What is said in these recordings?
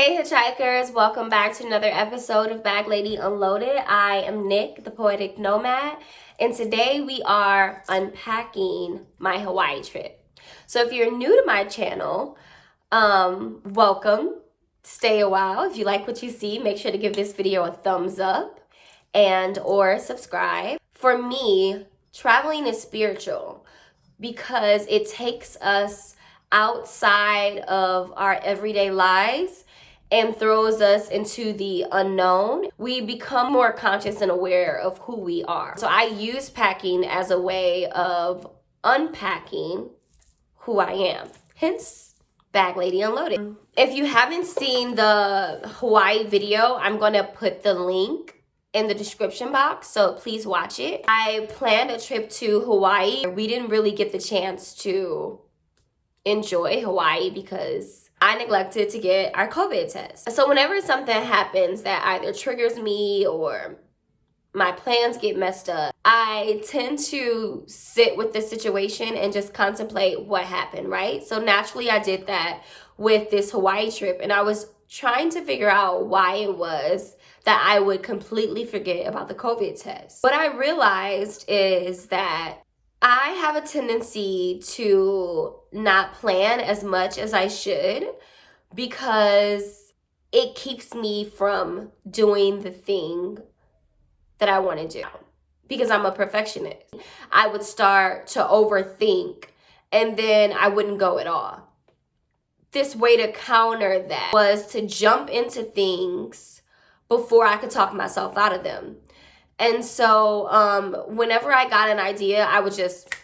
Hey hitchhikers, welcome back to another episode of Bag Lady Unloaded. I am Nick, the Poetic Nomad, and today we are unpacking my Hawaii trip. So if you're new to my channel, welcome. Stay a while. If you like what you see, make sure to give this video a thumbs up and or subscribe. For me, traveling is spiritual because it takes us outside of our everyday lives and throws us into the unknown. We become more conscious and aware of who we are. So I use packing as a way of unpacking who I am. Hence, Bag Lady Unloaded. If you haven't seen the Hawaii video, I'm gonna put the link in the description box, so please watch it. I planned a trip to Hawaii. We didn't really get the chance to enjoy Hawaii because I neglected to get our COVID test. So whenever something happens that either triggers me or my plans get messed up, I tend to sit with the situation and just contemplate what happened, right? So naturally I did that with this Hawaii trip, and I was trying to figure out why it was that I would completely forget about the COVID test. What I realized is that I have a tendency to not plan as much as I should because it keeps me from doing the thing that I want to do. Because I'm a perfectionist, I would start to overthink and then I wouldn't go at all. This way to counter that was to jump into things before I could talk myself out of them. And so whenever I got an idea, I would just,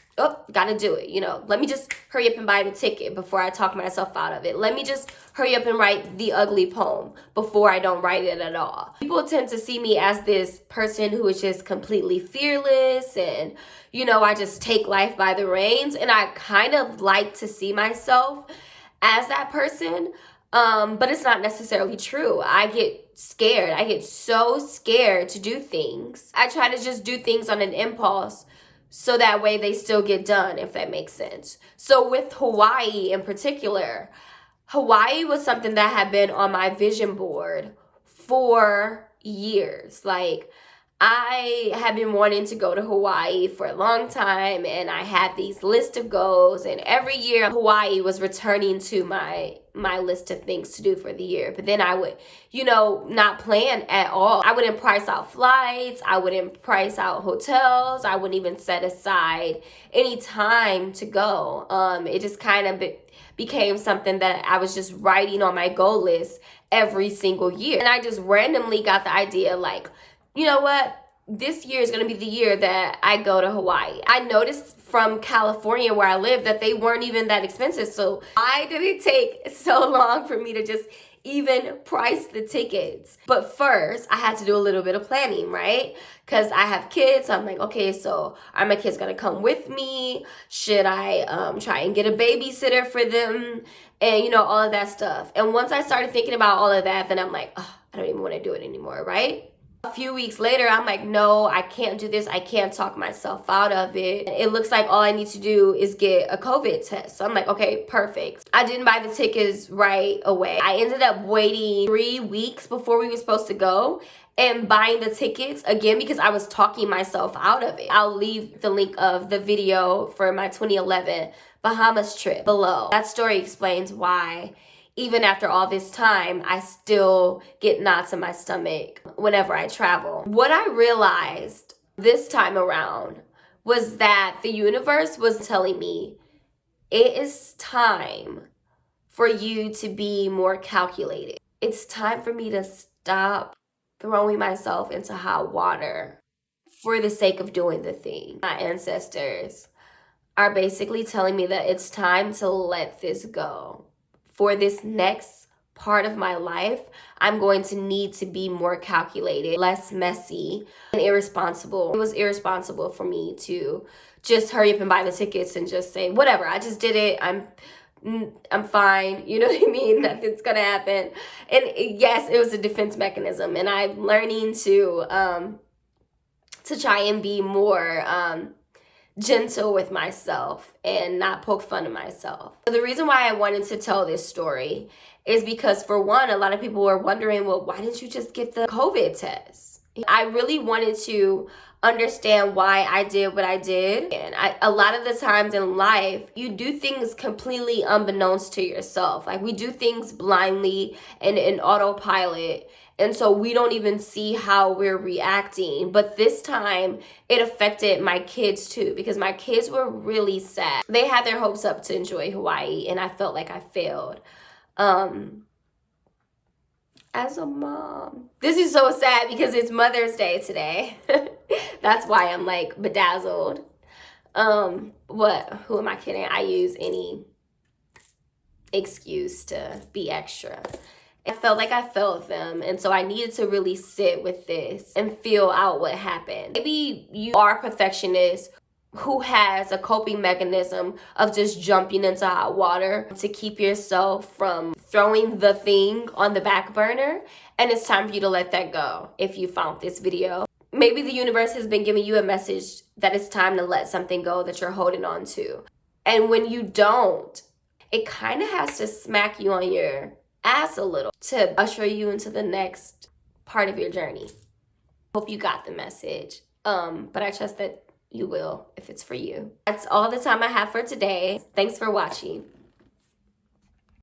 gotta do it. Let me just hurry up and buy the ticket before I talk myself out of it. Let me just hurry up and write the ugly poem before I don't write it at all. People tend to see me as this person who is just completely fearless and, I just take life by the reins. And I kind of like to see myself as that person. But it's not necessarily true. I get scared. I get so scared to do things. I try to just do things on an impulse so that way they still get done, if that makes sense. So with Hawaii in particular, Hawaii was something that had been on my vision board for years. Like, I have been wanting to go to Hawaii for a long time, and I had these list of goals, and every year Hawaii was returning to my list of things to do for the year. But then I would, not plan at all. I wouldn't price out flights. I wouldn't price out hotels. I wouldn't even set aside any time to go. It just kind of became something that I was just writing on my goal list every single year. And I just randomly got the idea, like, you know what? This year is going to be the year that I go to Hawaii. I noticed from California where I live that they weren't even that expensive. So why did it take so long for me to just even price the tickets? But first, I had to do a little bit of planning, right? Because I have kids. So I'm like, okay, so are my kids going to come with me? Should I try and get a babysitter for them? And, all of that stuff. And once I started thinking about all of that, then I'm like, oh, I don't even want to do it anymore, right? A few weeks later, I'm like, no, I can't do this. I can't talk myself out of it. It looks like all I need to do is get a COVID test. So I'm like, okay, perfect. I didn't buy the tickets right away. I ended up waiting 3 weeks before we were supposed to go and buying the tickets again because I was talking myself out of it. I'll leave the link of the video for my 2011 Bahamas trip below. That story explains why even after all this time, I still get knots in my stomach whenever I travel. What I realized this time around was that the universe was telling me it is time for you to be more calculated. It's time for me to stop throwing myself into hot water for the sake of doing the thing. My ancestors are basically telling me that it's time to let this go. For this next part of my life, I'm going to need to be more calculated, less messy, and irresponsible. It was irresponsible for me to just hurry up and buy the tickets and just say, whatever, I just did it. I'm fine. You know what I mean? Nothing's gonna happen. And yes, it was a defense mechanism, and I'm learning to try and be more gentle with myself and not poke fun of myself. The reason why I wanted to tell this story is because, for one, a lot of people were wondering, well, why didn't you just get the COVID test? I really wanted to understand why I did what I did. And a lot of the times in life, you do things completely unbeknownst to yourself. Like, we do things blindly and in autopilot. And so we don't even see how we're reacting. But this time, it affected my kids too, because my kids were really sad. They had their hopes up to enjoy Hawaii, and I felt like I failed. As a mom. This is so sad because it's Mother's Day today. That's why I'm like bedazzled. Who am I kidding? I use any excuse to be extra. I felt like I failed them, and so I needed to really sit with this and feel out what happened. Maybe you are a perfectionist who has a coping mechanism of just jumping into hot water to keep yourself from throwing the thing on the back burner, and it's time for you to let that go. If you found this video, maybe the universe has been giving you a message that it's time to let something go that you're holding on to. And when you don't, it kind of has to smack you on your ass a little to usher you into the next part of your journey. Hope you got the message. But I trust that you will if it's for you. That's all the time I have for today. Thanks for watching.